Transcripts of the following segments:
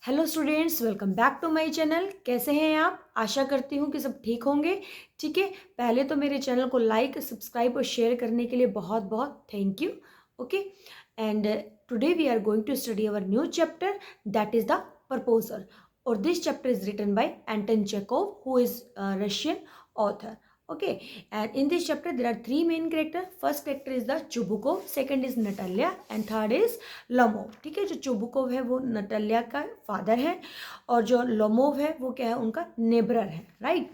Hello students, welcome back to my channel. कैसे हैं आप? आशा करती हूँ कि सब ठीक होंगे। ठीक है, पहले तो मेरे चैनल को लाइक, सब्सक्राइब और शेयर करने के लिए बहुत बहुत thank you. Okay, and today we are going to study our new chapter, that is the proposal. और this chapter is written by Anton Chekhov, who is Russian author. Okay, and in this chapter there are three main characters. First character is the Chubukov, second is Natalia and third is Lomov. ठीक है, जो Chubukov है वो Natalia का father है और जो Lomov है वो क्या है, उनका नेबरर है. Right.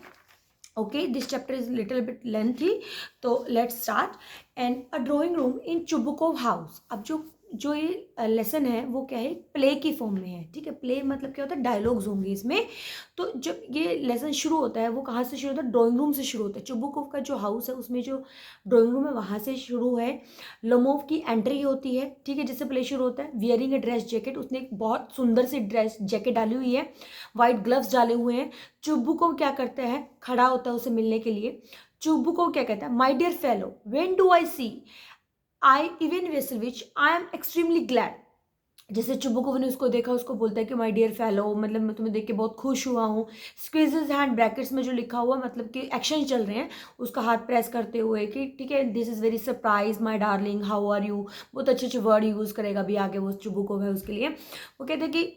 Okay, this chapter is little bit lengthy, तो let's start. And a drawing room in Chubukov house. अब जो जो ये लेसन है वो क्या है, प्ले की फॉर्म में है. ठीक है, प्ले मतलब क्या होता है, डायलॉग्स होंगे इसमें. तो जब ये लेसन शुरू होता है वो कहाँ से शुरू होता है, ड्राइंग रूम से शुरू होता है. चुबुकोव का जो हाउस है उसमें जो ड्राइंग रूम है वहाँ से शुरू है. लोमोव की एंट्री होती है. ठीक है, जिससे प्ले शुरू होता है. वियरिंग ए ड्रेस जैकेट, उसने एक बहुत सुंदर सी ड्रेस जैकेट डाली हुई है, वाइट ग्लव्स डाले हुए हैं. चुबुकोव क्या करता है, खड़ा होता है उसे मिलने के लिए. चुबुकोव क्या कहता है, my dear fellow, when do I see I Ivan Vassilevitch I am extremely glad. जैसे चुबुकोव ने उसको देखा, उसको बोलता है कि माय डियर फेलो, मतलब मैं तुम्हें देख के बहुत खुश हुआ हूँ. स्क्वीजेज हैंड, ब्रैकेट्स में जो लिखा हुआ मतलब कि एक्शन चल रहे हैं, उसका हाथ प्रेस करते हुए कि ठीक है, this is very surprise my darling, how are you. बहुत अच्छे अच्छे वर्ड यूज़ करेगा अभी आगे वो चुबुकोव है उसके लिए. वो कहते हैं कि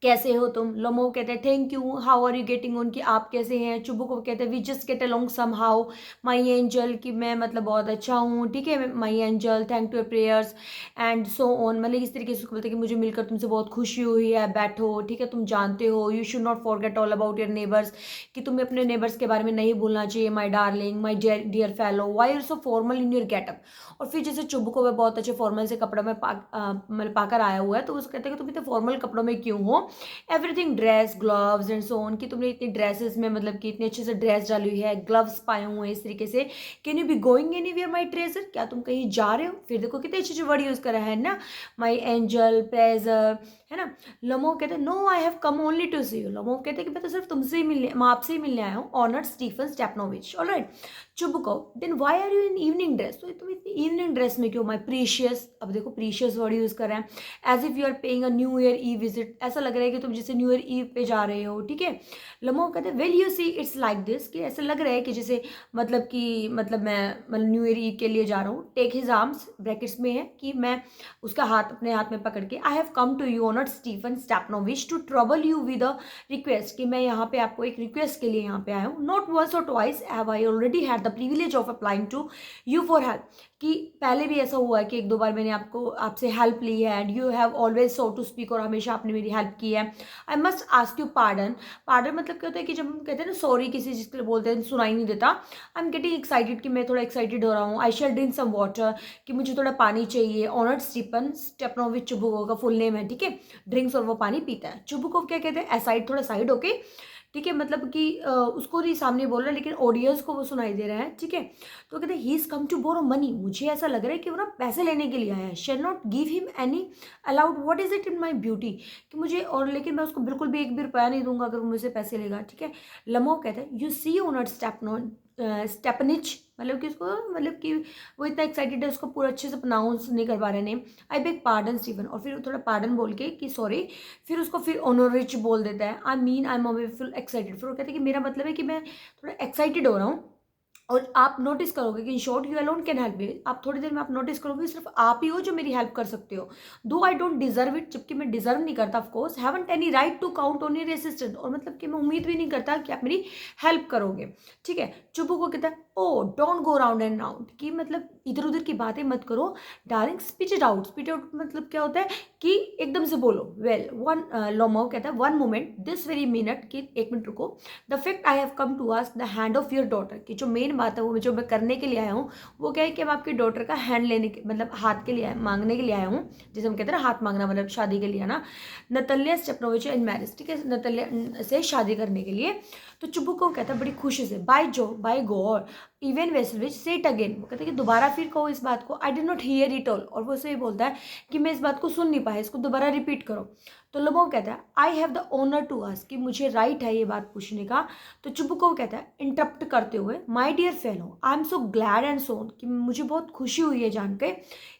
कैसे हो तुम. लोमो कहते हैं thank you, how are you getting on, कि आप कैसे हैं. चुबुकोव कहते हैं we just get along somehow, my angel, कि मैं मतलब बहुत अच्छा हूँ. ठीक है, my angel, thank to your prayers and so on. मतलब इस तरीके से उसको बोलते हैं कि मुझे मिलकर तुमसे बहुत खुशी हुई है, बैठो. ठीक है, तुम जानते हो, you should not forget all about your neighbours, कि तुम्हें अपने नेबर्स के बारे में नहीं भूलना चाहिए. My darling, my dear fellow, why are so formal in your getup. और फिर जैसे चुबुकोव है बहुत अच्छे फॉर्मल से कपड़ों में मतलब पाकर आया हुआ है, तो उसको कहते हैं कि तुम इतने फॉर्मल कपड़ों में क्यों हो. Everything, dress, gloves and so on, कि तुमने इतनी ड्रेसेस में मतलब कि इतने अच्छे से ड्रेस डाली हुई है, ग्लव्स पाए हुए हैं इस तरीके से. Can you be going anywhere my treasure, क्या तुम कहीं जा रहे हो. फिर देखो कितने अच्छे अच्छे वर्ड यूज करा है ना, माई एंजल, प्रेजर, है ना. लोमोव कहते हैं no I have come only to see you. Lomov कहते हैं कि मैं तो सिर्फ तुमसे ही मिलने, मैं आपसे ही मिलने आया हूँ. Honoured Stephen Stepanovich. All right. Chubukov, then why are you in evening dress, तो तुम इतनी इवनिंग ड्रेस में क्यों. माई प्रीशियस, अब देखो प्रीशियस वर्ड यूज कर रहे हैं. As if you are paying a new year eve visit, ऐसा लग रहा है कि तुम जैसे न्यू ईयर ईव पे जा रहे हो. ठीक है. लोमोव कहते हैं well you see it's like this, कि ऐसा लग रहा है कि जैसे मतलब कि मतलब मैं मतलब न्यू ईयर ईव के लिए जा रहा हूँ. टेक हिज आर्म्स, ब्रैकेट्स में है कि मैं उसका हाथ अपने हाथ में पकड़ के, I have come to you honoured Stephen Stepanovich to trouble you with a request, कि मैं यहाँ पे आपको एक रिक्वेस्ट के लिए यहाँ पे आया हूँ. Not once or twice have I already had the privilege of applying to you for help, कि पहले भी ऐसा हुआ है कि एक दो बार मैंने आपसे हेल्प ली है. And you have always so to speak, और हमेशा आपने मेरी हेल्प की है. I must ask you pardon. Pardon मतलब क्या होता है कि जब हम कहते हैं ना सॉरी किसी चीज़ के लिए बोलते हैं, सुनाई नहीं देता. आई एम गेटिंग एक्साइटेड, कि मैं थोड़ा एक्साइटेड हो रहा हूँ. आई शैल ड्रिंक सम वाटर, कि मुझे थोड़ा पानी चाहिए. ऑनर्ड स्टीफन स्टेपनोविच, चुबुकोव का फुल नेम है. ठीक है, ड्रिंक्स, और वो पानी पीता है. चुबुकोव क्या कहते हैं, असाइड, थोड़ा साइड ओके. ठीक है, मतलब कि उसको नहीं सामने बोल रहा है लेकिन ऑडियंस को वो सुनाई दे रहा है. ठीक है, तो कहते हैं he is come to borrow money, मुझे ऐसा लग रहा है कि वो ना पैसे लेने के लिए आया है. Shall not give him any allowed, what is it in my beauty, कि मुझे, और लेकिन मैं उसको बिल्कुल भी एक भी रुपया नहीं दूंगा अगर वो मुझसे पैसे लेगा. ठीक है. लमोव कहते हैं यू सी ओनर स्टेपनिच, मतलब कि उसको मतलब कि वो इतना एक्साइटेड है, उसको पूरा अच्छे से प्रोनाउंस नहीं कर पा रहे नेम. आई बेग पार्डन स्टीफन, और फिर थोड़ा पार्डन बोल के कि सॉरी, फिर उसको फिर ऑनोरिच बोल देता है. I mean I am full excited, फिर वो कहते हैं कि मेरा मतलब है कि मैं थोड़ा एक्साइटेड हो रहा हूँ. और आप नोटिस करोगे कि in short you alone can help me, आप थोड़ी देर में आप नोटिस करोगे सिर्फ आप ही हो जो मेरी हेल्प कर सकते हो. दो आई डोंट डिजर्व इट, जबकि मैं डिजर्व नहीं करता. Of course haven't any right to count on your assistant, और मतलब कि मैं उम्मीद भी नहीं करता कि आप मेरी हेल्प करोगे. ठीक है. चुबुकोव कहता है oh don't go round and round, कि मतलब इधर उधर की बातें मत करो. Darling speech it out. Speech out मतलब क्या होता है कि एकदम से बोलो. वेल वन, लोमोव कहता है one moment, this very minute, कि एक मिनट रुको. The fact I have come to ask the hand of your daughter, कि जो मेन बात है वो जो मैं करने के लिए आया हूँ वो क्या है कि मैं आपकी डॉटर का हैंड लेने के मतलब हाथ के लिए मांगने के लिए आया हूँ. जैसे हम कहते हैं ना हाथ मांगना, मतलब शादी के लिए ना. नतल्या स्टेपनोविच इन मैरिज, ठीक है, नतल्या से शादी करने के लिए. तो चुबुकोव कहता है बड़ी खुशी से, बाय जो बाय गॉड इवन वेसलविच से इट अगेन, वो कहते हैं कि दोबारा फिर कहो इस बात को। I did not here it all, और वो उसे बोलता है कि मैं इस बात को सुन नहीं पाया, इसको दोबारा रिपीट करो। तो लोमोव कहता है I have the honour to ask, कि मुझे राइट है ये बात पूछने का। तो चुबुकोव कहता है इंटरप्ट करते हुए, my dear fellow I am so glad and so, कि मुझे बहुत खुशी हुई है जान के,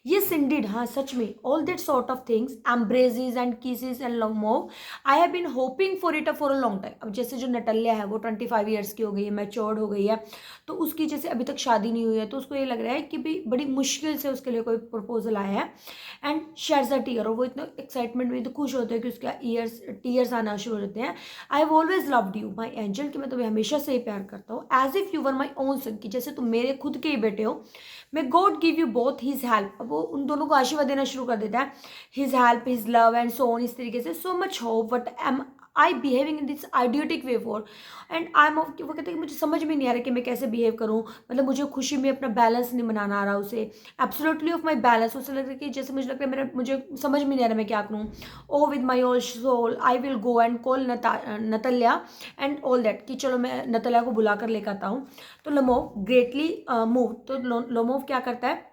यस इंडीड, हाँ सच में, all that sort of things, embraces and kisses and Lomov, I have been hoping for it for a long time. अब जैसे जो नटल्या है वो 25 ईयर्स की हो गई है, मैच्योर्ड हो गई है, तो उसकी जैसे अभी तक शादी नहीं हुई है, तो उसको ये लग रहा है कि भाई बड़ी मुश्किल से उसके लिए कोई प्रपोजल आया है। एंड शेयर्स अ टीयर, और वो इतना एक्साइटमेंट में तो खुश होते हैं कि उसके टीयर्स आना शुरू हो जाते हैं। I have always loved you my angel, कि मैं तुम्हें हमेशा से ही प्यार करता हूँ, as if you were my own son, कि जैसे तुम मेरे खुद के ही बेटे हो। May God give you both his help, अब वो उन दोनों को आशीर्वाद देना शुरू कर देता है, his help, his love and so on, इस तरीके से, so much hope what am I behaving in this idiotic way for, and I am, वो कहते हैं कि मुझे समझ में नहीं आ रहा कि मैं कैसे बिहेव करूँ, मतलब मुझे खुशी में अपना बैलेंस नहीं बनाना आ रहा उसे, एब्सोल्युटली ऑफ माई बैलेंस, उसे लग रहा है कि जैसे मुझे लग रहा है मेरा, मुझे समझ में नहीं आ रहा मैं क्या करूँ। Oh with my all soul I will go and call Natalya and all that, कि चलो मैं नतल्या को बुला कर लेकर आता हूँ। तो लोमोव ग्रेटली मूव, तो लोमोव क्या करता है,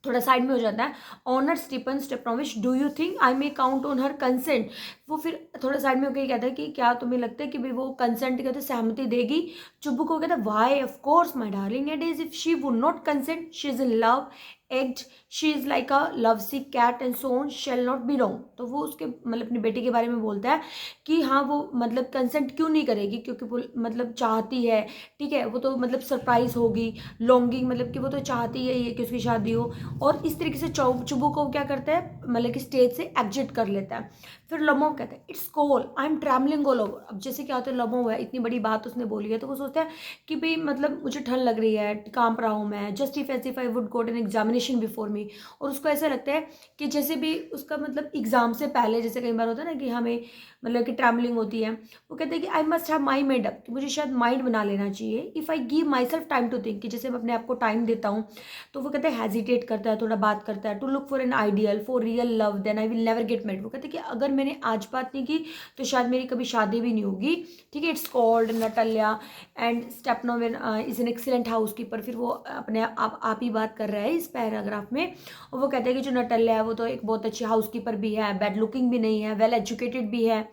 थोड़ा साइड में हो जाता है। Honour Stephen Stepanovich, do you think I may count on her consent, वो फिर थोड़ा साइड में होकर कहता है कि क्या तुम्हें लगता है कि भाई वो कंसेंट कहते सहमति देगी। चुब्बू को कहता है why of course my darling, it is if she would not consent, she is in love egad, she is like a love sick cat and so on, shall not be wrong. तो वो उसके मतलब अपनी बेटी के बारे में बोलता है कि हाँ वो मतलब कंसेंट क्यों नहीं करेगी, क्योंकि वो मतलब चाहती है, ठीक है, वो तो मतलब सरप्राइज होगी, लॉन्गिंग, मतलब कि वो तो चाहती है ये कि उसकी शादी हो। और इस तरीके से चुबू को क्या करता है, मतलब कि स्टेज से एग्जिट कर लेता है। फिर लोमोव कहता है it's cold I am travelling all over, अब जैसे क्या होता है, लोमोव है, इतनी बड़ी बात उसने बोली है, तो वो सोचता है कि भाई मतलब मुझे ठंड लग रही है, कांप रहा हूँ मैं, just if as if I would got an examination before me. और उसको ऐसा लगता है कि जैसे भी उसका मतलब एग्जाम से पहले, जैसे कई बार होता है ना कि हमें मतलब कि ट्रैवलिंग होती है, वो कहते हैं कि I must have my made up, कि मुझे शायद माइंड बना लेना चाहिए, if I give myself time to think, कि जैसे मैं अपने आप को टाइम देता हूँ। तो वो कहते हैं हेजिटेट करता है, थोड़ा बात करता है, to look for an ideal for real love then I will never get made, वो कहते हैं कि अगर मैंने आज बात नहीं की तो शायद मेरी कभी शादी भी नहीं होगी, ठीक है। It's called Natalya and Stepanovna is an excellent housekeeper, फिर वो अपने आप ही बात कर रहा है इस पैराग्राफ में, और वो कहते हैं कि जो नटल्या है वो तो एक बहुत अच्छी हाउस कीपर भी है, बैड लुकिंग भी नहीं है, वेल एजुकेटेड भी है,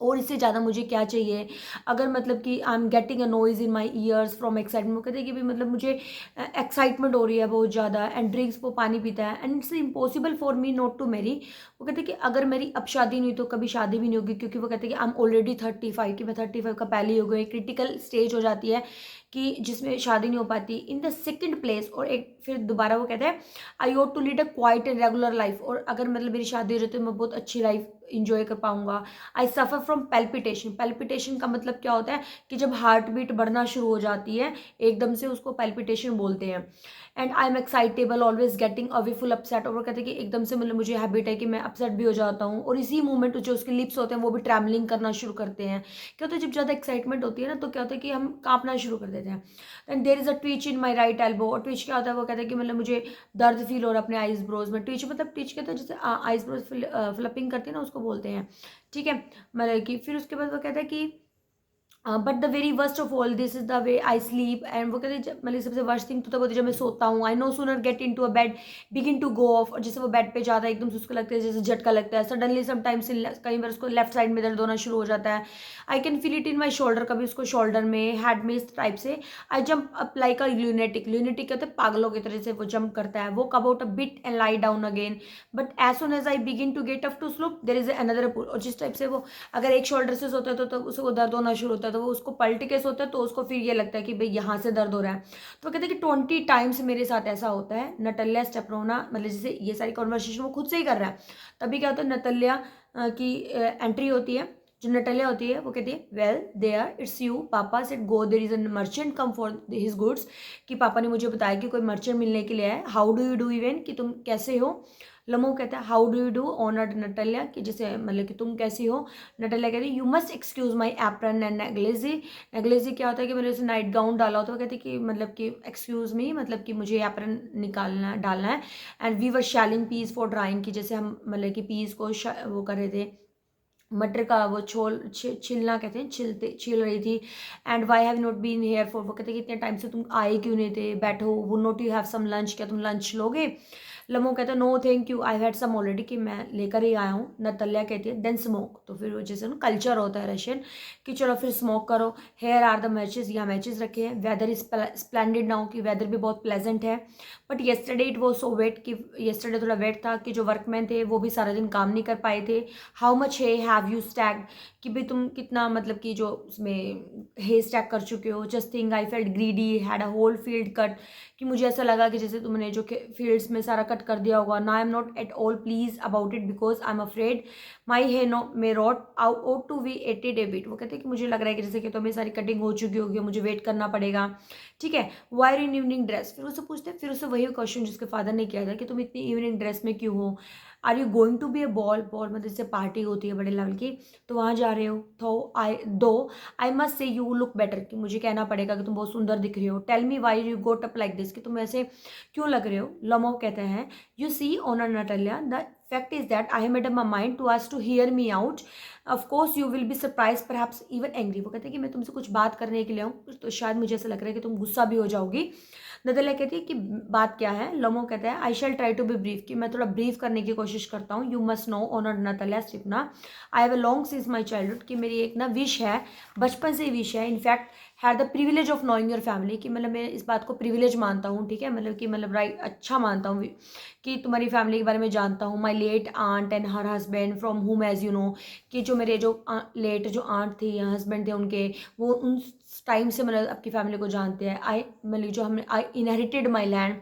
और इससे ज़्यादा मुझे क्या चाहिए। अगर मतलब कि I am getting a noise in my years from excitement, वो कहते हैं कि भी मतलब मुझे एक्साइटमेंट हो रही है बहुत ज़्यादा, एंड ड्रिंक्स, वो पानी पीता है, and it's impossible for me not to marry, वो कहते हैं कि अगर मेरी अब शादी नहीं तो कभी शादी भी नहीं होगी, क्योंकि वो कहते हैं कि आई एम ऑलरेडी 35, कि मैं 35 का पहले ही हो गई, क्रिटिकल स्टेज हो जाती है कि जिसमें शादी नहीं हो पाती। इन द सेकेंड प्लेस, और एक फिर दोबारा वो कहते हैं I ought to lead a quiet and regular life, और अगर मतलब मेरी शादी हो जाए तो मैं बहुत अच्छी लाइफ इंजॉय कर पाऊंगा। आई सफ़र फ्रॉम पेल्पिटेशन, पेल्पिटेशन का मतलब क्या होता है कि जब हार्ट बीट बढ़ना शुरू हो जाती है एकदम से, उसको पेल्पिटेशन बोलते हैं। And I M excitable always getting away full upset, और वो कहते हैं कि एकदम से मतलब मुझे हैबिट है कि मैं अपसेट भी हो जाता हूँ, और इसी मोमेंट जो उसके लिप्स होते हैं वो भी ट्रैवलिंग करना शुरू करते हैं। क्या होता है जब ज़्यादा एक्साइटमेंट होती है ना, तो क्या होता है कि हम कांपना शुरू कर देते हैं। And there is a Twitch in my right elbow, और ट्विच क्या होता है, वो कहता है कि मतलब मुझे दर्द फील हो रहा है अपने आइज ब्रोज में। ट्विच मतलब ट्विच कहते हैं जैसे आइज ब्रोज फ्लपिंग करते हैं ना, उसको बोलते हैं, ठीक है। मतलब कि फिर उसके बाद वो कहता है कि but the very worst of all this is the way I sleep, and वो कहते हैं मतलब सबसे वर्स्ट थिंग तो तब होती है जब मैं सोता हूँ। I no sooner get into a bed begin to go off, और जैसे वो बेड पे जाता है एकदम से उसको लगता है जैसे झटका लगता है, सडनली समटाइम्स कई बार उसको लेफ्ट साइड में दर्द होना शुरू हो जाता है। I can feel it in my shoulder, कभी उसको शोल्डर में, हेड में, इस टाइप से। I jump up like a lunatic, lunatic कहते हैं पागलों की तरह से वो जंप करता है। वो कब out a bit and lie down again, but as soon as I begin to get up to slope there is another pull, और जिस टाइप से वो अगर एक शोल्डर से सोता है तो तब उसको दर्द होना शुरू होता है, तो वो उसको पलट के सोता है तो उसको फिर ये लगता है कि भाई यहाँ से दर्द हो रहा है। तो कहते हैं कि 20 टाइम्स मेरे साथ ऐसा होता है। नटल्या स्टेपनोना मतलब जैसे ये सारी कॉन्वर्सेशन वो खुद से ही कर रहा है, तभी क्या होता है नटल्या की एंट्री होती है। जो नटल्या होती है वो कहती है well there it's you papa said go there is a merchant come for his goods, कि पापा ने मुझे बताया कि कोई मर्चेंट मिलने के लिए आया। How do you do Ivan, कि तुम कैसे हो। लमो कहता है how do you do honoured Natalya, कि जैसे मतलब कि तुम कैसी हो। नटल्या कहती है you must excuse my apron and negligee, negligee क्या होता है कि मैंने उसे नाइट गाउन डाला होता है, कहते कि मतलब कि एक्सक्यूज मी मतलब कि मुझे एप्रन निकालना डालना है। And we were shelling peas for drying, की जैसे हम मतलब कि पीस को वो कर रहे थे मटर का वो छिलना कहते हैं, छिल रही थी। And why have not been here for, वो कहते हैं इतने टाइम से तुम आए क्यों नहीं थे, बैठो, वो won't you have some lunch, क्या तुम लंच लोगे। लमो कहता है no thank you, I had some already, कि मैं लेकर ही आया हूँ। नतल्या कहती है देन स्मोक, तो फिर वो जैसे ना कल्चर होता है रशियन कि चलो फिर स्मोक करो। हेयर आर द मैचेस, यहाँ मैचेस रखे हैं। वेदर इज स्प्लेंडेड नाउ, कि वेदर भी बहुत प्लेजेंट है। But yesterday it was so wet, कि येस्टरडे थोड़ा वेट था, कि जो वर्कमैन थे वो भी सारा दिन काम नहीं कर पाए थे। How much hay have you stacked, कि भाई तुम कितना मतलब कि जो उसमें हे स्टैक कर चुके हो। Just think I felt greedy had a whole field cut, कि मुझे ऐसा लगा कि जैसे तुमने जो फील्ड्स में सारा कट कर दिया होगा। ना I am not at all pleased about it because I am afraid my hay no may rot out to we एटेड ए बिट, वो कहते हैं कि मुझे लग रहा है कि जैसे कि तुम्हें सारी कटिंग हो चुकी होगी, मुझे वेट करना पड़ेगा। ठीक है, वायर इन इवनिंग ड्रेस, फिर उससे पूछते हैं, फिर उससे वही क्वेश्चन जिसके फादर ने किया था कि तुम इतनी इवनिंग ड्रेस में क्यों हो। Are you going to be a ball, ball मतलब जैसे पार्टी होती है बड़े लेवल की, तो वहाँ जा रहे हो। तो I must say you look better, कि मुझे कहना पड़ेगा कि तुम बहुत सुंदर दिख रही हो। Tell me why you got up like this, कि तुम ऐसे क्यों लग रहे हो। लमो कहते हैं you see honour Natalia the fact is that I have made up my mind to ask to hear me out. Of course you will be surprised, perhaps even angry. वो कहते हैं कि मैं तुमसे कुछ बात करने के लिए हूँ, तो शायद मुझे ऐसा लग रहा है कि तुम गुस्सा भी हो जाओगी। नदल्या कहती है कि बात क्या है। लमो कहता है I shall try to be brief, कि मैं थोड़ा ब्रीफ करने की कोशिश करता हूँ। You must know honour Natalya Stepanovna, I have a long since my childhood, कि मेरी एक ना विश है, बचपन से विश है। In fact had the privilege of knowing your family, कि मतलब मैं इस बात को प्रिविलेज मानता हूँ, ठीक है, मतलब कि मतलब राइट अच्छा मानता हूँ कि तुम्हारी फैमिली के बारे में जानता हूँ। My late aunt and her husband from whom as you know, कि जो मेरे जो लेट जो आंट थी या हस्बैंड थे उनके, वो उन टाइम से मतलब आपकी फैमिली को जानते हैं। आई मतलब जो हमने I inherited my land,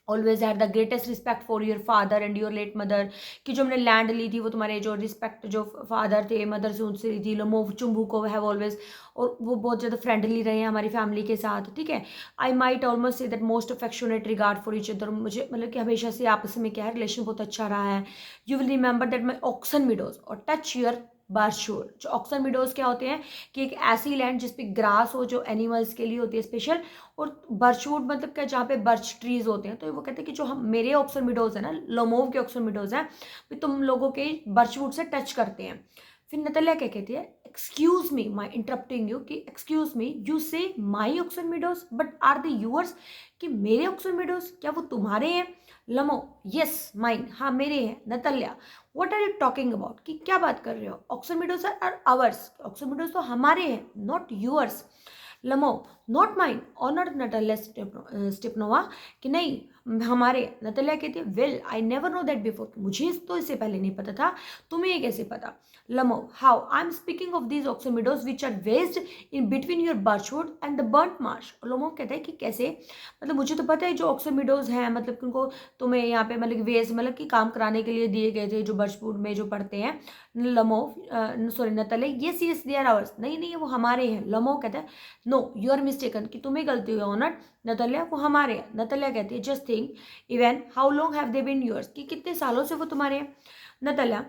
always had the greatest respect for your father and your late mother, कि जो हमने लैंड ली थी वो तुम्हारे जो रिस्पेक्ट जो फादर थे मदर से उनसे ली थी। लोमो चुम्बू को हैव ऑलवेज, और वो बहुत ज़्यादा फ्रेंडली रहे हैं हमारी फैमिली के साथ। ठीक है, I might almost say that most affectionate regard for each other, मुझे मतलब कि हमेशा से आपस में क्या है रिलेशन बहुत अच्छा रहा है। You will remember that my oxen meadows और टच योर बर्शूर। जो ऑक्सन मिडोज क्या होते हैं कि एक ऐसी लैंड जिसपे ग्रास हो जो एनिमल्स के लिए होती है स्पेशल, और बर्चवुड मतलब क्या जहाँ पे बर्च ट्रीज होते हैं। तो वो कहते हैं कि जो हम मेरे ऑक्सन मिडोज है ना, लोमोव के ऑक्सन मिडोज हैं, भी तुम लोगों के बर्चवुड से टच करते हैं। फिर नतल्या क्या कहती है, excuse me my interrupting you, कि excuse me you say my oxen meadows but are the yours, कि मेरे ऑक्सन मिडोज क्या वो तुम्हारे हैं। लमो यस माइन, हाँ मेरे हैं। Natalya what are you talking about, कि क्या बात कर रहे हो। Oxen meadows are ours, oxen meadows तो हमारे हैं, not yours. Lomov not mine honour Natalya Stepanovna, कि नहीं हमारे। नतल्या कहती है well I never know that before, मुझे तो इससे पहले नहीं पता था, तुम्हें कैसे पता। Lomov how I am speaking of these oxen meadows which are wedged in between your birchwood and the burnt marsh. Lomov कहता है कि कैसे, मतलब मुझे तो पता है जो ऑक्सन मिडोज हैं मतलब कि उनको तुम्हें यहाँ पे मतलब वेस्ट मतलब कि काम कराने के लिए दिए गए थे जो बर्चवुड में जो पढ़ते हैं। Lomov sorry Natalya yes yes they are ours, नहीं नहीं वो हमारे हैं। लमो कहता है नो यू आर मिस्टेकन, कि तुम्हें गलती हुई ऑनर। नतल्या को हमारे हैं। नतल्या कहती है just think even how long have they been yours, कि कितने सालों से वो तुम्हारे हैं। Natalya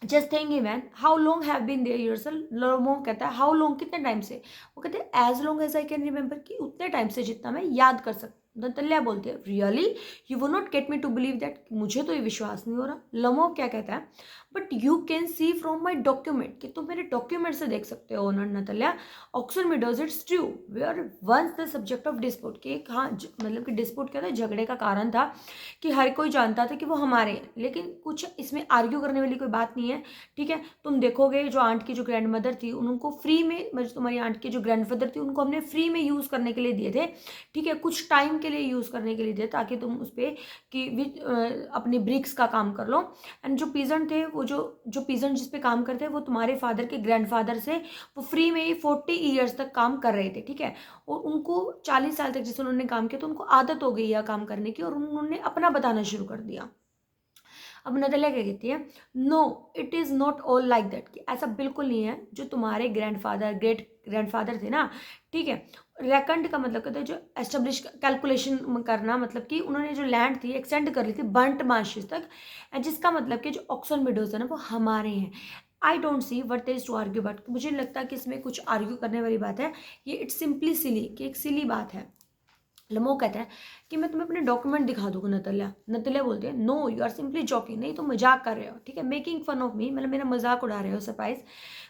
just think even how long have been there yourself. Lomov कहता है हाउ लॉन्ग कितने टाइम से, वो कहते हैं as long as I can remember, कि उतने टाइम से जितना मैं याद कर सकता। नतल्या बोलती है really you won't get me to believe that, मुझे तो ये विश्वास नहीं हो रहा। लमो क्या कहता है but you can see from my document, कि तुम मेरे डॉक्यूमेंट से देख सकते हो। Honour Natalya oxen meadows it's true we are once the subject of dispute, कि एक हाँ मतलब कि डिस्प्यूट क्या था, झगड़े का कारण था, कि हर कोई जानता था कि वो हमारे हैं, लेकिन कुछ इसमें आर्ग्यू करने वाली कोई बात नहीं है। ठीक है, तुम देखोगे जो आंट की जो ग्रैंड मदर थी उनको फ्री में, मतलब तुम्हारी आंट की जो ग्रैंडफादर थी उनको हमने फ्री में यूज़ करने के लिए दिए थे। ठीक है, कुछ टाइम के लिए यूज़ करने के लिए दिए ताकि तुम उस पर कि अपनी ब्रिक्स का काम कर लो। एंड जो पीजेंट थे वो जो पीजेंट जिस पे काम करते हैं वो तुम्हारे फादर के ग्रैंडफादर से वो फ्री में ही 40 ईयर्स तक काम कर रहे थे। ठीक है, और उनको 40 साल तक जैसे उन्होंने काम किया तो उनको आदत हो गई है काम करने की, और उन्होंने अपना बताना शुरू कर दिया। अब नतल्या क्या कहती है no it is not all like that, कि ऐसा बिल्कुल नहीं है। जो तुम्हारे ग्रैंडफादर ग्रेट ग्रैंडफादर थे ना, ठीक है, रेकंड का मतलब कहते हैं जो एस्टेब्लिश कैलकुलेशन करना, मतलब कि उन्होंने जो लैंड थी एक्सटेंड कर ली थी बर्ंट मार्शेस तक, जिसका मतलब कि जो ऑक्सन मिडोज है ना वो हमारे हैं। I don't see what is to argue, but मुझे लगता है कि इसमें कुछ आर्ग्यू करने वाली बात है, ये इट्स सिंपली सिली, कि एक सिली बात है। लमो कहता है कि मैं तुम्हें अपने डॉक्यूमेंट दिखा दूंगा नतल्या। नतल्या बोलती है no you are simply joking, नहीं तुम मजाक कर रहे हो, ठीक है, मेकिंग फन ऑफ मी, मतलब मेरा मजाक उड़ा रहे हो। Surprise,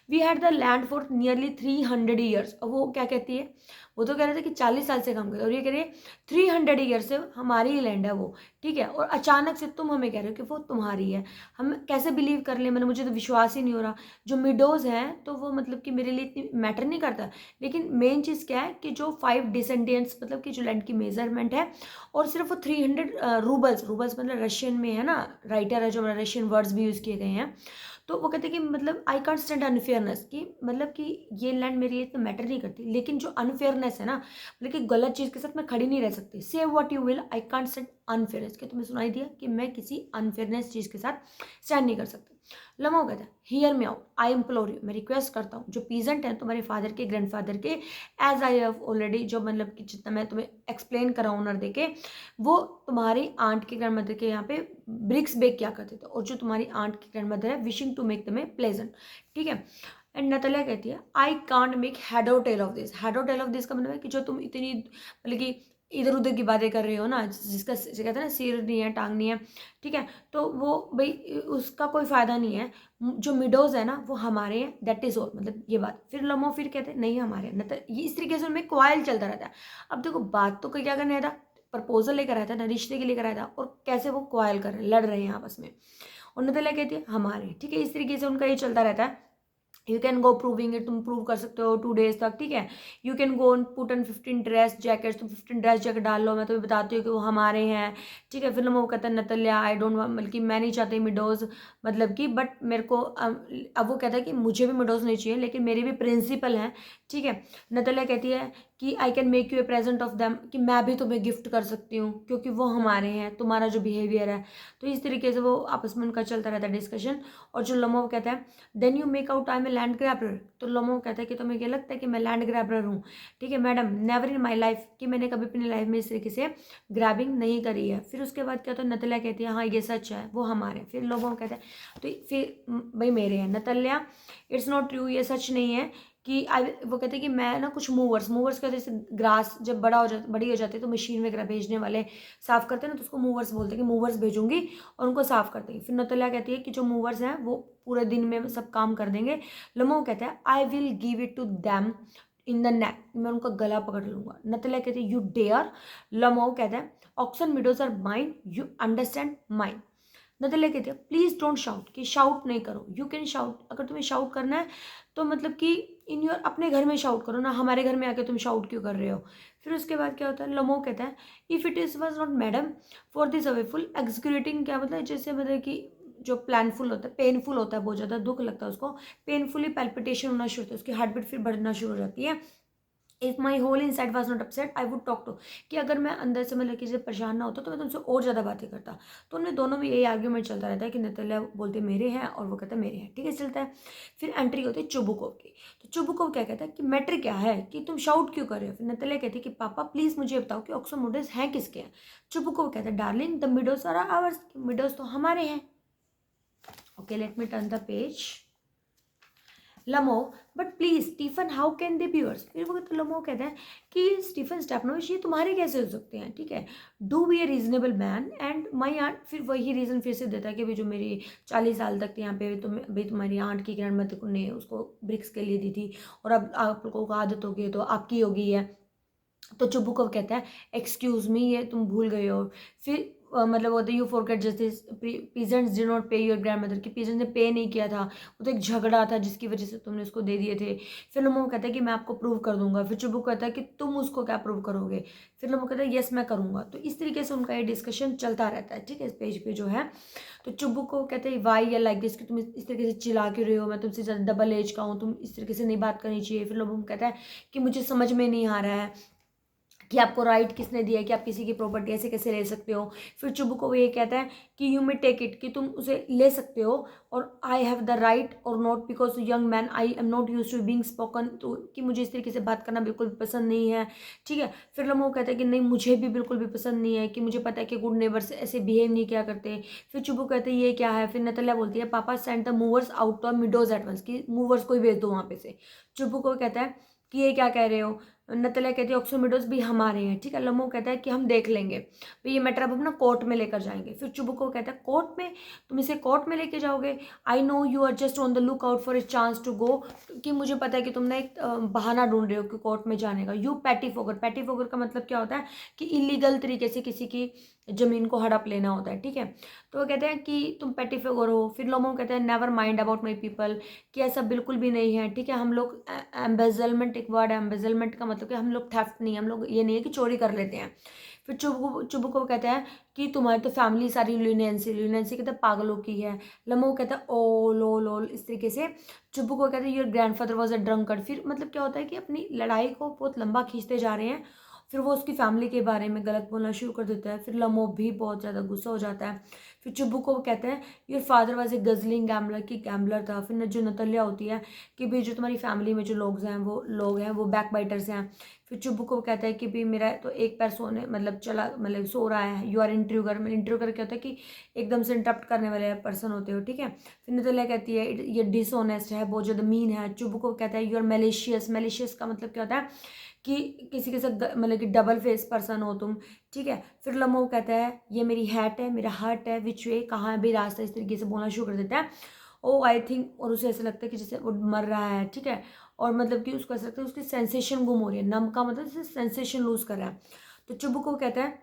we had the land for nearly 300 years. अब वो क्या कहती है, वो तो कह रहे थे कि 40 साल से काम करते, और ये कह रही है 300 ईयर्स से हमारी ही लैंड है वो, ठीक है, और अचानक से तुम हमें कह रहे हो कि वो तुम्हारी है। हम कैसे बिलीव कर लें, मतलब मुझे तो विश्वास ही नहीं हो रहा। जो मिडोज हैं तो वो मतलब कि मेरे लिए इतनी मैटर नहीं करता, लेकिन मेन चीज़ क्या है कि जो 5 डिसेंडेंट्स मतलब कि जो लैंड की मेजरमेंट है, और सिर्फ वो 300 रूबल्स, रूबल्स मतलब रशियन में है ना, राइटर है जो रशियन वर्ड्स भी यूज़ किए गए हैं। तो वो कहते हैं कि मतलब आई कांट स्टैंड अनफेयरनेस, कि मतलब कि ये लैंड मेरे लिए इतना मैटर नहीं करती, लेकिन जो अनफेयरनेस है ना, मतलब कि गलत चीज़ के साथ मैं खड़ी नहीं रह सकती। से what you will, I can't stand unfairness, कि तुम्हें सुनाई दिया कि मैं किसी अनफेयरनेस चीज़ के साथ स्टैंड नहीं कर सकती। लमो कहता है hear me out, I implore you, मैं रिक्वेस्ट करता हूँ, जो पीजेंट है तुम्हारे फादर के ग्रैंडफादर के, एज आई हैव ऑलरेडी, जो मतलब कि जितना मैं तुम्हें एक्सप्लेन करा ऑनर दे के, वो तुम्हारी आंट के ग्रैंड मदर के यहाँ पे ब्रिक्स बेक किया करते थे, और जो तुम्हारी आंट की ग्रैंड मदर है wishing to make them a pleasant, ठीक है। एंड नतल्या कहती है I can't make head or tail of this. Head or tail of this का मतलब है कि जो तुम इतनी मतलब कि इधर उधर की बातें कर रहे हो ना, जिसका कहते हैं ना सिर नहीं है टांग नहीं है, ठीक है, तो वो भाई उसका कोई फ़ायदा नहीं है। जो मिडोज है ना वो हमारे हैं, दैट इज ऑल, मतलब ये बात। फिर लमो फिर कहते हैं नहीं हमारे हैं, मतलब ये इस तरीके से उनमें क्वाइल चलता रहता है। अब देखो बात तो क्या करने आया था, प्रपोजल लेकर आया था ना, रिश्ते के लेकर आया था, और कैसे वो क्वाइल कर रहे हैं, लड़ रहे हैं आपस में। और नतल्या कहती है हमारे, ठीक है, इस तरीके से उनका ये चलता रहता है। You can go proving it, तुम प्रूव कर सकते हो 2 डेज तक, ठीक है। You can go put an 15 dress jackets, तुम 15 ड्रेस जैकेट डाल लो, मैं तुम्हें बताती हूँ कि वो हमारे हैं, ठीक है। फिर वो कहता है नतल्या आई डोंट, बल्कि मैं नहीं चाहती मिडोज, मतलब कि बट मेरे को अब वो कहता है कि मुझे भी मिडोज नहीं चाहिए, लेकिन मेरे भी प्रिंसिपल हैं, ठीक है। नतल्या कहती है कि I can make U A present of them, कि मैं भी तुम्हें गिफ्ट कर सकती हूँ क्योंकि वो हमारे हैं, तुम्हारा जो बिहेवियर है। तो इस तरीके से वो आपस में उनका चलता रहता है डिस्कशन। और जो लमो कहता है then you make out I am a land grabber, तो लमो कहता है कि तुम्हें क्या लगता है कि मैं लैंड ग्रैबर हूँ, ठीक है madam, never in my life, कि मैंने कभी अपनी लाइफ में इस तरीके से ग्रैबिंग नहीं करी है। फिर उसके बाद क्या होता है, नतल्या कहती है हाँ ये सच है, वो हमारे। फिर लोगों कहते हैं तो फिर भाई मेरे हैं। नतल्या इट्स नॉट ट्रू, ये सच नहीं है कि वो कहते हैं कि मैं ना कुछ मूवर्स, मूवर्स का जैसे ग्रास जब बड़ी हो जाती है तो मशीन वगैरह भेजने वाले साफ करते हैं ना, तो उसको मूवर्स बोलते हैं कि मूवर्स भेजूंगी और उनको साफ कर देंगे। फिर नतल्या कहती है कि जो मूवर्स हैं वो पूरे दिन में सब काम कर देंगे। लमो कहता है I will give it to them in the neck, मैं उनका गला पकड़ लूंगा। नतल्या कहती है यू डेयर। लमो कहता है Oxen meadows are mine, you understand mine. Natalya कहती है प्लीज डोंट शाउट, कि शाउट नहीं करो। यू कैन शाउट, अगर तुम्हें शाउट करना है तो मतलब कि इन योर अपने घर में शाउट करो ना, हमारे घर में आके तुम शाउट क्यों कर रहे हो। फिर उसके बाद क्या होता है, लमो कहता है if it is was not madam for this awful executing, क्या मतलब जैसे मतलब कि जो प्लानफुल होता है, पेनफुल होता है, बहुत ज़्यादा दुख लगता है उसको, पेनफुली पैल्पिटेशन होना शुरू होता है, उसकी हार्ट बीट फिर बढ़ना शुरू हो जाती है। If my whole inside was not upset I would talk to, कि अगर मैं अंदर से मतलब किसी से परेशान ना होता तो मैं तुमसे और ज़्यादा बातें करता। तो उनमें दोनों में यही आर्ग्यूमेंट चलता रहता है कि नतल्या बोलते मेरे हैं और वो कहता है मेरे हैं, ठीक है चलता है। फिर एंट्री होती है चुबुकोव की। तो चुबुकोव क्या कहता है कि मैटर क्या है, कि तुम शाउट क्यों कर रहे हो। फिर नतल्या कहती है कि पापा प्लीज़ मुझे बताओ कि ऑक्सोमोडल्स हैं किसके हैं। चुबुकोव कहता है darling the meadows are ours, meadows तो हमारे हैं। Okay let me turn the page. Lomov but please Stephen how can they be yours. फिर वो तो लमो कहते हैं कि स्टीफन स्टेपनोविच ये तुम्हारे कैसे हो सकते हैं, ठीक है, do be a reasonable man and my aunt. फिर वही रीज़न फिर से देता है कि भाई जो मेरी 40 साल तक यहाँ पे भाई तुम्हारी आंट की ग्रैंड मदर ने उसको ब्रिक्स के लिए दी थी, और अब आप लोगों को आदत होगी तो आपकी होगी है। तो चुबुकव कहता है एक्सक्यूज मी ये तुम भूल गए हो। फिर मतलब वो you forget justice peasants did not पे योर ग्रैंड मदर, की पीजेंट्स ने पे नहीं किया था, वो तो एक झगड़ा था जिसकी वजह से तुमने उसको दे दिए थे। फिर लमो कहता है कि मैं आपको प्रूव कर दूंगा। फिर चुबुक कहता है कि तुम उसको क्या प्रूव करोगे। फिर लमो कहता है यस मैं करूंगा। तो इस तरीके से उनका ये डिस्कशन चलता रहता है, ठीक है, इस पेज पे जो है। तो चुबुक को कहते हैं वाई या लाइक दिस, कि तुम इस तरीके से चिल्ला क्यों रहे हो, मैं तुमसे ज़्यादा डबल एज का हूँ, तुम इस तरीके से नहीं बात करनी चाहिए। फिर लमो कहता है कि मुझे समझ में नहीं आ रहा है कि आपको राइट किसने दिया है कि आप किसी की प्रॉपर्टी ऐसे कैसे ले सकते हो। फिर चुबुकोव ये कहता है कि यू मे टेक इट, कि तुम उसे ले सकते हो, और आई हैव द राइट और not because young man I am not used to being spoken, तो कि मुझे इस तरीके से बात करना बिल्कुल भी पसंद नहीं है, ठीक है। फिर लमो कहता है कि नहीं मुझे भी बिल्कुल भी पसंद नहीं है, कि मुझे पता है कि गुड नेबर्स ऐसे बिहेव नहीं किया करते। फिर चुबुक कहते हैं ये क्या है। फिर नतल्या बोलती है papa send the mowers out of meadows at once, कि मूवर्स को ही भेज दो वहाँ पे से। चुबुक कहता है कि ये क्या कह रहे हो। नतल्या कहती है ऑक्सोमिडोज भी हमारे हैं, ठीक है। लम्बो कहता है कि हम देख लेंगे, तो ये मैटर अब हम ना कोर्ट में लेकर जाएंगे। फिर चुबुको कहता है कोर्ट में, तुम इसे कोर्ट में लेके जाओगे? I know you are just on the look out for a chance to go, कि मुझे पता है कि तुमने एक बहाना ढूंढ रहे हो कि कोर्ट में जाने का। You pettifogger, pettifogger का मतलब क्या होता है कि इलीगल तरीके से किसी की जमीन को हड़प लेना होता है, ठीक है। तो वो कहते हैं कि तुम पैटी फोगर हो। फिर लोमो कहते हैं never mind about my people, कि ऐसा बिल्कुल भी नहीं है, ठीक है। हम लोग एम्बेजलमेंट, एक वर्ड है एम्बेजलमेंट का मतलब कि हम लोग थेफ्ट नहीं, हम लोग ये नहीं है कि चोरी कर लेते हैं। फिर चुबुको कहता है कि तुम्हारी तो फैमिली सारी ल्यूनेंसी, ल्यूनेंसी कहते हैं पागलों की है। लमो कहता है ओ लो लो, इस तरीके से। चुबुको कहते हैं your grandfather was a drunkard. फिर मतलब क्या होता है कि अपनी लड़ाई को बहुत लंबा खींचते जा रहे हैं। फिर वो उसकी फैमिली के बारे में गलत बोलना शुरू कर देता है। फिर लमो भी बहुत ज़्यादा गुस्सा हो जाता है। फिर चुबुको कहते हैं your father was a guzzling gambler, की गैम्बलर था। फिर जो नतल्या होती है कि भाई जो तुम्हारी फैमिली में जो लोग हैं वो बैक बाइटर्स हैं। फिर चुबुको कहता है कि भाई मेरा तो एक पैर सोने मतलब चला मतलब सो रहा है। यू आर इंट्रूगर, इंट्रूगर क्या होता है कि एकदम से इंटरप्ट करने वाले पर्सन होते हो, ठीक है। फिर नतल्या कहती है ये डिसऑनेस्ट है, बहुत ज़्यादा मीन है। चुबुको कहता है यू आर मेलिशियस, मेलिशियस का मतलब क्या होता है कि किसी के साथ मतलब कि डबल फेस पर्सन हो तुम, ठीक है। फिर लम्हो कहता है ये मेरी हैट है, मेरा हार्ट है, विच वे, कहाँ भी रास्ता, इस तरीके से बोलना शुरू कर देता है। ओ आई थिंक, और उसे ऐसा लगता है कि जैसे वो मर रहा है, ठीक है। और मतलब कि उसको ऐसा लगता है उसकी सेंसेशन गुम हो रही है, नम का मतलब जैसे सेंसेशन लूज कर रहा है। तो चुबुको कहता है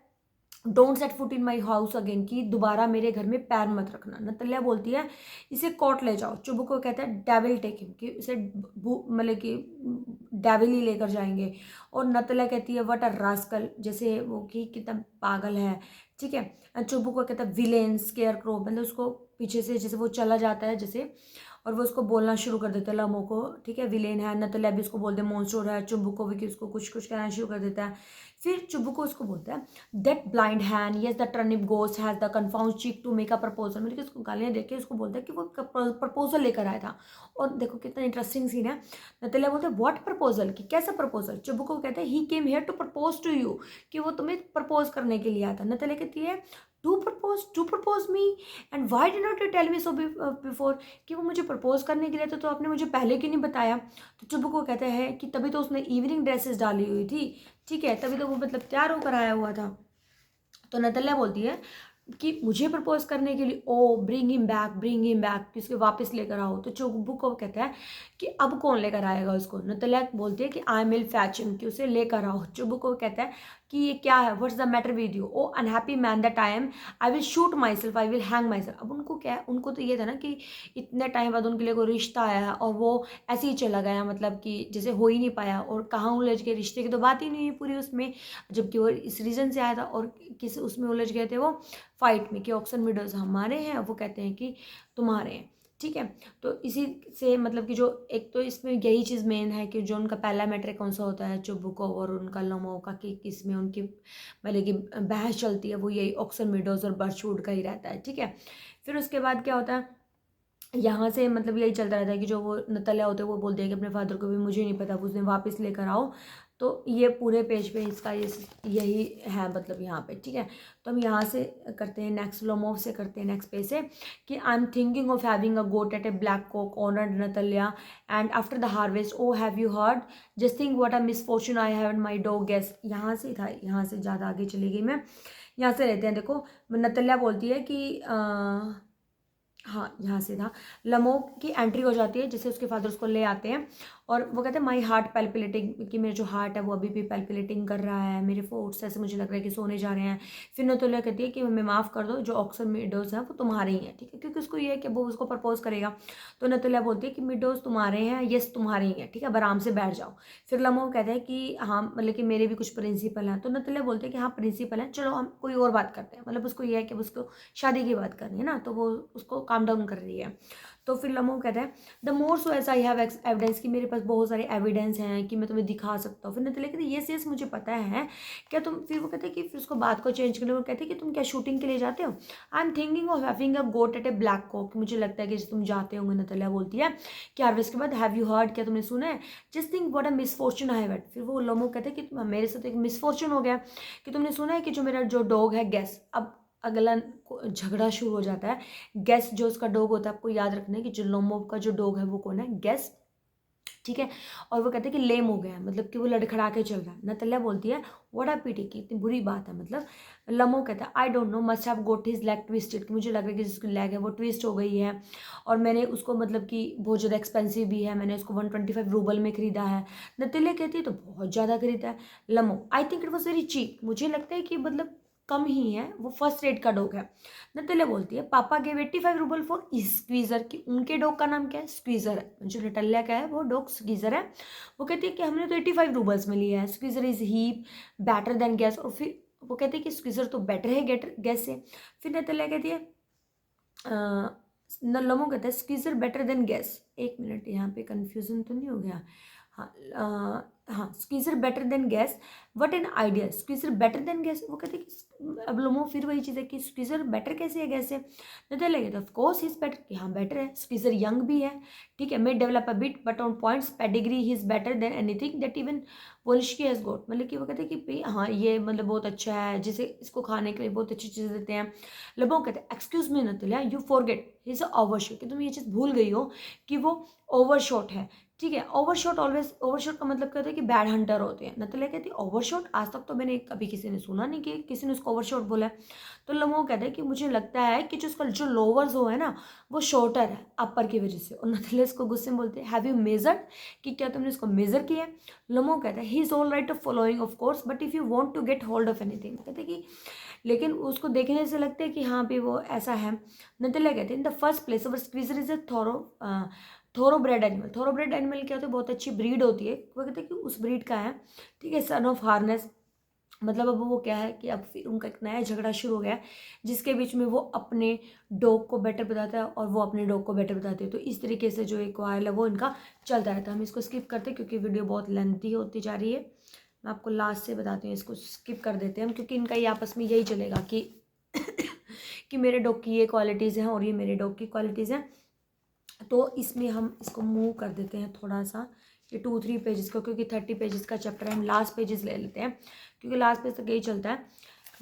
don't set foot in my house again, की दोबारा मेरे घर में पैर मत रखना। नतल्या बोलती है इसे कोर्ट ले जाओ। चुबुको कहता है डेविल टेक हिम, कि इसे मतलब कि डेविल ही लेकर जाएंगे। और नतल्या कहती है व्हाट अ रास्कल, जैसे वो कि कितना पागल है, ठीक है। चुबुको कहता है विलेन स्केयर क्रो, मतलब उसको पीछे से जैसे वो चला जाता है जैसे, और वो उसको बोलना शुरू कर देता है लमो को, ठीक है, विलेन है। नतल्या भी उसको बोलते हैं मॉन्स्टर है। चुबुको भी कि उसको कुछ कुछ कहना शुरू कर देता है। फिर चुबुको उसको बोलता है that blind hand yes the turnip ghost has the confound cheek to make a proposal, मतलब कि उसको गालियाँ देके उसको बोलता है कि वो प्रपोजल लेकर आया था। और देखो कितना इंटरेस्टिंग सीन है। नतल्या बोलते हैं व्हाट प्रपोजल, कि कैसा प्रपोजल? चुबुको कहता है he came here to propose to you, कि वो तुम्हें प्रपोज करने के लिए आया था। नतल्या कहती है to propose me and why did not you tell me so before, कि वो मुझे प्रपोज करने के लिए तो आपने मुझे पहले क्यों नहीं बताया? तो चुबुको कहता है कि तभी तो उसने इवनिंग ड्रेसेस डाली हुई थी, ठीक है, तभी तो वो मतलब तैयार होकर आया हुआ था। तो नतल्या बोलती है कि मुझे प्रपोज करने के लिए, ओ ब्रिंग हिम बैक, कि उसके वापस लेकर आओ। तो चुबुको कहता है कि अब कौन लेकर आएगा उसको? नतल्या बोलती है कि आई विल फैच हिम, कि उसे लेकर आओ। चुबुको कहता है कि ये क्या है, what's the matter with you, oh unhappy man that I am, I will shoot myself, I will hang myself. अब उनको क्या है, उनको तो ये था ना कि इतने टाइम बाद उनके लिए कोई रिश्ता आया है और वो ऐसे ही चला गया, मतलब कि जैसे हो ही नहीं पाया, और कहाँ उलझ गए, रिश्ते की तो बात ही नहीं है पूरी उसमें, जबकि वो इस रीज़न से आया था। और किस उसमें उलझ गए थे वो फाइट में, कि ऑक्सन मिडोज हमारे हैं, वो कहते हैं कि तुम्हारे हैं, ठीक है। तो इसी से मतलब कि जो एक तो इसमें यही चीज़ मेन है कि जो उनका पहला मैटर कौन सा होता है चुबुको और उनका लमो का, कि किसमें उनकी मतलब कि बहस चलती है, वो यही ऑक्सन मिडोज और बर्चवुड का ही रहता है, ठीक है। फिर उसके बाद क्या होता है, यहाँ से मतलब यही चलता रहता है कि जो वो नतल्या होते हैं वो बोलते हैं कि अपने फादर को भी मुझे नहीं पता, उस दिन वापस लेकर आओ। तो ये पूरे पेज पे इसका यही है मतलब यहाँ पे, ठीक है। तो हम यहाँ से करते हैं नेक्स्ट, लोमोव से करते हैं नेक्स्ट पेज से, कि I am thinking of having a goat at a black cock honoured Natalya and after the harvest oh have you heard just think what a misfortune I have in my dog Guess. यहाँ से था, यहाँ से ज़्यादा आगे चली गई मैं, यहाँ से लेते हैं। देखो नतल्या बोलती है कि हाँ यहाँ से था, लमो की एंट्री हो जाती है जिससे उसके फादर उसको ले आते हैं, और वो कहते हैं माई हार्ट पैल्पिलेटिंग, कि मेरा जो हार्ट है वो अभी भी पैल्पिलेटिंग कर रहा है, मेरे फोर्ट्स ऐसे मुझे लग रहा है कि सोने जा रहे हैं। फिर नतल्या कहती है कि हमें माफ़ कर दो, जो ऑक्सन मिडोज हैं वो तुम्हारे ही हैं, ठीक है, क्योंकि उसको ये है कि वो उसको प्रपोज करेगा। तो नतल्या बोलती है कि मिडोज तुम्हारे हैं, यस तुम्हारे ही हैं, ठीक है, आराम से बैठ जाओ। फिर लमो कहता है कि हाँ मतलब कि मेरे भी कुछ प्रिंसिपल हैं। तो नतल्या बोलते हैं कि हाँ प्रिंसिपल हैं, चलो हम कोई और बात करते हैं, मतलब उसको ये है कि उसको शादी की बात करनी है ना, तो वो उसको काम डाउन कर रही है। तो फिर लमो कहता है the more so as I have evidence, कि मेरे पास बहुत सारे एविडेंस हैं कि मैं तुम्हें दिखा सकता हूँ। फिर नतल्या कहती है यस मुझे पता है, क्या तुम, फिर वो कहते हैं कि फिर उसको बात को चेंज करने, वो कहते हैं कि तुम क्या शूटिंग के लिए जाते हो? I am thinking of having a goat at a black cock, मुझे लगता है कि तुम जाते होंगे। नतल्या बोलती है कि हार्वेस्ट के बाद हैव यू हर्ड, क्या तुमने सुना है? Just think what a misfortune I have had. फिर वो लमो कहते हैं कि मेरे साथ एक मिसफॉर्चून हो गया, कि तुमने सुना है कि जो मेरा जो डॉग है गैस, अब अगला झगड़ा शुरू हो जाता है। गैस जो उसका डॉग होता है, आपको याद रखना है कि जो लोमो का जो डॉग है वो कौन है, गैस। ठीक है। और वो कहते हैं कि लेम हो गया है, मतलब कि वो लड़खड़ा के चल रहा है। नतल्या बोलती है व्हाट अ पिटी, की इतनी बुरी बात है। मतलब लमो कहता है I don't know, must have got his leg twisted, कि मुझे लग रहा है कि जिसकी लेग है वो ट्विस्ट हो गई है, और मैंने उसको मतलब कि बहुत ज़्यादा एक्सपेंसिव भी है, मैंने उसको 125 रूबल में खरीदा है। नतल्या कहती है तो बहुत ज़्यादा खरीदा है। Lomov I think it was very cheap, मुझे लगता है कि मतलब कम ही है, वो फर्स्ट रेट का डॉग है। नतल्या बोलती है पापा गेव 85 रूबल फॉर स्क्वीजर, कि उनके डॉग का नाम क्या है, स्क्वीजर है, जो नटल्या का है वो डॉग स्क्वीजर है। वो कहती है कि हमने तो 85 रूबल्स में लिया है, squeezer is heap better than gas, और फिर वो कहते हैं कि स्क्वीजर तो बेटर है गैस से। फिर नतल्या कहती है लमो कहता है स्क्वीजर बेटर देन गैस। एक मिनट, यहाँ पे कन्फ्यूजन तो नहीं हो गया। हाँ हाँ, squeezer better than gas, what an idea, squeezer better than gas. वो कहते हैं कि अब लोमो फिर वही चीज़ है कि स्क्वीजर बेटर कैसे है गैस से। नतल्या लगे तो ऑफकोर्स इज बेटर, कि हाँ बेटर है, स्क्वीजर यंग भी है, ठीक है, may develop a bit but on points pedigree he is better than anything that even Volsky has got. मतलब कि वो कहते हैं कि भाई हाँ ये मतलब बहुत अच्छा है, जिसे इसको खाने के लिए बहुत अच्छी चीज़ें देते हैं। लबो कहते हैं excuse me नतल्या you forget he is overshot, कि तुम ये चीज़ भूल गई हो कि वो ओवरशॉट है, ठीक है। ओवरशॉट ऑलवेज, ओवरशॉट का मतलब कहते हैं कि बैड हंटर होते हैं। नतल्या कहती है ओवरशॉट, आज तक तो मैंने कभी किसी ने सुना नहीं कि किसी ने उसको ओवरशॉट बोला है। तो लमो कहता है कि मुझे लगता है कि जो उसका जो लोअर्स हो है ना वो शॉर्टर है अपर की वजह से। और नतल्या इसको गुस्से में बोलते हैं हैव यू मेजर्ड, कि क्या तुमने इसको मेजर किया है। लमो कहता है he is all right of following of course but if you want to get hold of anything, कहते हैं कि लेकिन उसको देखने से लगता है कि हाँ भी वो ऐसा है। नतल्या कहते हैं in the first place our Squeezer is a thoroughbred animal. Thoroughbred animal क्या होता है, बहुत अच्छी ब्रीड होती है, वो कहते हैं कि उस ब्रीड का है, ठीक है, सन ऑफ हार्नेस। मतलब अब वो क्या है कि अब फिर उनका एक नया झगड़ा शुरू हो गया है, जिसके बीच में वो अपने डॉग को बेटर बताता है और वो अपने डॉग को बेटर बताते हैं। तो इस तरीके से जो एक वायल है वो इनका चलता रहता है। हम इसको स्किप करते हैं क्योंकि वीडियो बहुत लेंथी होती जा रही है। मैं आपको लास्ट से बताती हूँ, इसको स्किप कर देते हैं हम, क्योंकि इनका ये आपस में यही चलेगा कि कि मेरे डॉग की ये क्वालिटीज़ हैं और ये मेरे डॉग की क्वालिटीज़ हैं। तो इसमें हम इसको मूव कर देते हैं थोड़ा सा, ये 2-3 पेजेस को, क्योंकि 30 पेजेस का चैप्टर है, हम लास्ट पेजेस ले लेते हैं क्योंकि लास्ट पेज तक यही चलता है।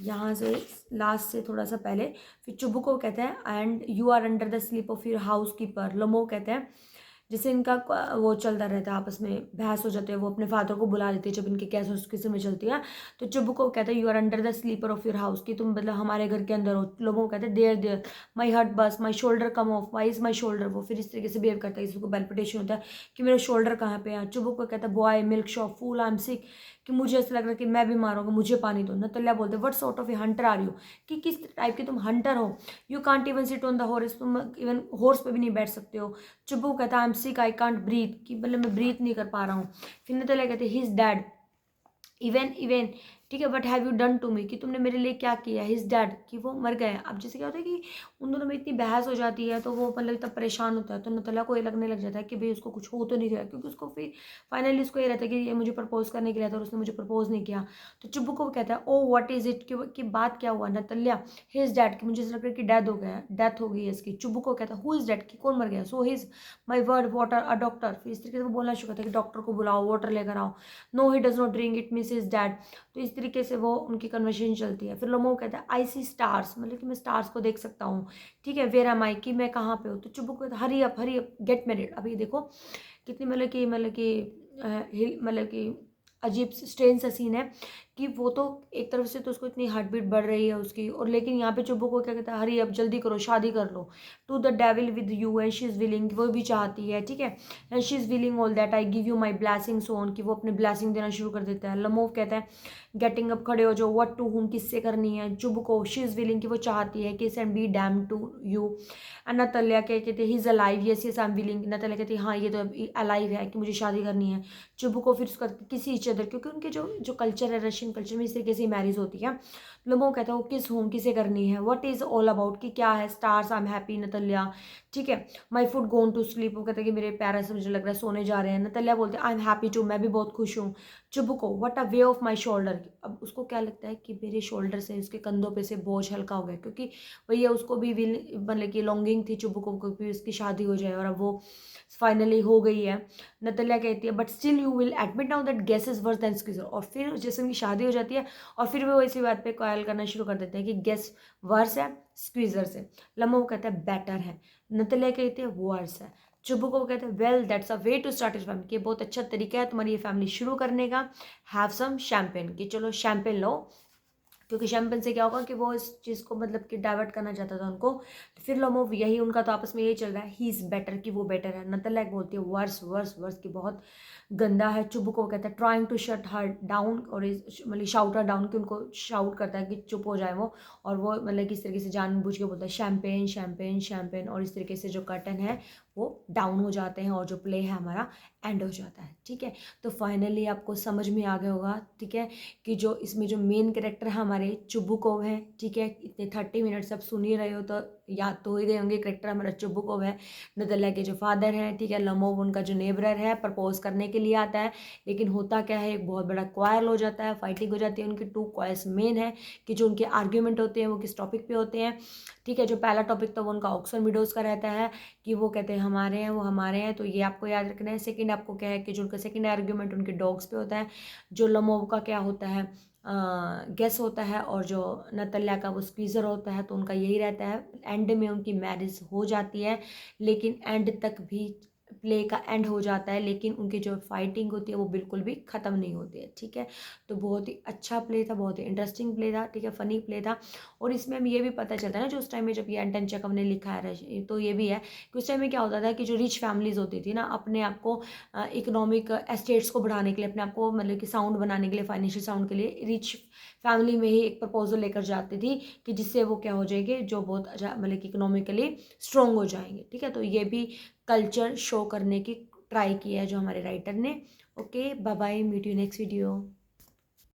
यहाँ से लास्ट से थोड़ा सा पहले फिर चुबू को कहते हैं and you are under the sleep of your housekeeper. Lomov कहते हैं जैसे इनका वो चलता रहता है, आपस में बहस हो जाते हैं, वो अपने फादर को बुला लेते हैं जब इनकी कैसे किस्म में चलती है। तो चुब्बू को कहता है you are under the slipper of your house, कि तुम मतलब हमारे घर के अंदर हो। लोगों को कहते हैं देयर देयर माई हर्ट बस my shoulder come of my is my shoulder. वो फिर इस तरीके से बिहेव करता है, किसी को बेल्पिटेशन होता है कि मेरा शोल्डर कहाँ पे है। चुब्बू को कहता है boy milksop fool I am sick, कि मुझे ऐसा लग रहा है कि मैं बीमार होगा, मुझे पानी दो। नतल्या बोलते what sort of a hunter are you, कि किस टाइप के तुम हंटर हो। You can't even sit on the horse, तुम इवन हॉर्स पे भी नहीं बैठ सकते हो। चुब्बू कहता है I am sick I can't breathe, कि मतलब मैं ब्रीथ नहीं कर पा रहा हूँ। फिर नतल्या कहते he is dead even even, ठीक है, but have you done to me, कि तुमने मेरे लिए क्या किया। हिज डैड, कि वो मर गए। अब जैसे क्या होता है कि उन दोनों में इतनी बहस हो जाती है तो वो मतलब इतना परेशान होता है, तो नतल्या को ये लगने लग जाता है कि भाई उसको कुछ हो तो नहीं रहा, क्योंकि उसको फिर फाइनली उसको ये रहता है कि ये मुझे प्रपोज करने के लिए था और उसने मुझे प्रपोज नहीं किया। तो चुब्बू को कहता है ओ व्हाट इज इट, कि बात क्या हुआ। नतल्या हिज डैड, कि मुझे ऐसा लग रहा है कि डेथ हो गई है इसकी। चुब्बू को कहता है हु इज डैड, कि कौन मर गया। So his my word water a doctor, फिर इस तरीके से वो बोलना शुरू करता है कि डॉक्टर को बुलाओ वाटर लेकर आओ। No he does not drink it means his dead. तो इस तरीके से वो उनकी कन्वर्सेशन चलती है। फिर लोमो कहता है आई सी स्टार्स, मतलब कि मैं स्टार्स को देख सकता हूँ, ठीक है, वेर एम आई, कि मैं कहाँ पे हूँ। तो चुब्बू कहता है हरी अप गेट मैरिड। अभी देखो कितनी मतलब कि अजीब स्ट्रेन सा सीन है कि वो तो एक तरफ से तो उसको इतनी हार्ट बीट बढ़ रही है उसकी, और लेकिन यहाँ पे चुब्बू को क्या कहता है हरी अब जल्दी करो शादी कर लो। To the devil with you and she is willing, वो भी चाहती है, ठीक है, and she is willing all that I give you my blessing so on, कि वो अपने ब्लैसिंग देना शुरू कर देता है। लमोव कहता है गेटिंग अप खड़े हो जो व्हाट टू हुम, किससे करनी है। चुब्बू को शी इज़ विलिंग, कि वो चाहती है kiss and be damn to you. And Natalya कहते he is alive yes yes I am willing. Natalya कहती है हाँ ये तो अलाइव है कि मुझे शादी करनी है। चुब्बू को फिर उसका किसी इच अदर, क्योंकि उनके जो कल्चर है रशियन कल्चर में इस तरीके से मैरिज होती है। लोगों कहता है वो किस होम किसे करनी है। व्हाट इज ऑल अबाउट, कि क्या है। Stars I am happy Natalya, ठीक है, my foot gone to sleep, वो कहते हैं कि मेरे पैर से मुझे लग रहा है सोने जा रहे हैं। नतल्या बोलते हैं आई एम हैप्पी टू, मैं भी बहुत खुश हूँ। चुब्बू को what a way of my shoulder, अब उसको क्या लगता है कि मेरे शोल्डर से उसके कंधों पे से बोझ हल्का हो गया, क्योंकि भैया उसको भी मतलब कि लॉन्गिंग थी चुब्बू को भी उसकी शादी हो जाए, और अब वो फाइनली हो गई है। नतल्या कहती है but still you will admit now that gas is worse than squeezer, और फिर जैसे उनकी शादी हो जाती है और फिर वो इसी बात पे कॉयल करना शुरू कर देते हैं कि गैस वर्स है स्क्वीजर से। लम्बो कहता है बेटर है। नतल्या कहती है वर्स है। चुबुको कहते हैं well that's a way to start your family, कि बहुत अच्छा तरीका है तुम्हारी ये फैमिली शुरू करने का। हैव सम शैम्पेन, कि चलो शैम्पेन लो, क्योंकि शैम्पेन से क्या होगा कि वो इस चीज़ को मतलब कि डाइवर्ट करना चाहता था उनको। तो फिर लोमोव यही उनका तो आपस में यही चल रहा है, ही इज़ बेटर, कि वो बेटर है। नतलैक बोलती है वर्स वर्स वर्स, की बहुत गंदा है। चुबुको कहता है trying to shut her down, और मतलब शाउट हर डाउन, कि उनको शाउट करता है कि चुप हो जाए वो। और वो मतलब किस तरीके से जानबूझ के बोलता है शैम्पेन शैम्पेन शैम्पेन, और इस तरीके से जो कर्टन है वो डाउन हो जाते हैं और जो प्ले है हमारा एंड हो जाता है। ठीक है, तो फाइनली आपको समझ में आ गया होगा, ठीक है, कि जो इसमें जो मेन कैरेक्टर है हमारे चुबुकोव है। ठीक है, इतने 30 मिनट्स आप सुन ही रहे हो तो याद तो ही गए होंगे, कैरेक्टर हमारा चुबुकोव है। नदल्या के जो फादर हैं, ठीक है, लमोव उनका जो नेबरर है, प्रपोज करने के लिए आता है। लेकिन होता क्या है, एक बहुत बड़ा क्वारल हो जाता है, फाइटिंग हो जाती है उनकी। 2 क्वायल्स मेन है कि जो उनके आर्ग्यूमेंट होते हैं वो किस टॉपिक पे होते हैं। ठीक है, जो पहला टॉपिक तो वो उनका ऑक्सफोर्ड मीडोज का रहता है, कि वो कहते हैं हमारे हैं, वो हमारे हैं, तो ये आपको याद रखना है। सेकंड आपको क्या है कि जो उनका सेकंड आर्ग्यूमेंट उनके डॉग्स पे होता है। जो लमोव का क्या होता है, गेस होता है, और जो नतल्या का वो स्क्वीज़र होता है। तो उनका यही रहता है, एंड में उनकी मैरिज हो जाती है, लेकिन एंड तक भी प्ले का एंड हो जाता है, लेकिन उनकी जो फाइटिंग होती है वो बिल्कुल भी ख़त्म नहीं होती है। ठीक है, तो बहुत ही अच्छा प्ले था, बहुत ही इंटरेस्टिंग प्ले था, ठीक है, फ़नी प्ले था। और इसमें हमें ये भी पता चलता है ना, जो उस टाइम में जब ये एंटन चेखव ने लिखा है, तो ये भी है कि उस टाइम में क्या होता था कि जो रिच फैमिलीज़ होती थी ना, अपने आप को इकोनॉमिक एस्टेट्स को बढ़ाने के लिए, अपने आप को मतलब कि साउंड बनाने के लिए, फाइनेंशियल साउंड के लिए, रिच फैमिली में ही एक प्रपोजल लेकर जाती थी, कि जिससे वो क्या हो जाएंगे, जो बहुत अच्छा मतलब कि इकोनॉमिकली स्ट्रॉन्ग हो जाएंगे। ठीक है, तो ये भी कल्चर शो करने की ट्राई किया है जो हमारे राइटर ने। Okay, bye bye, meet you next video.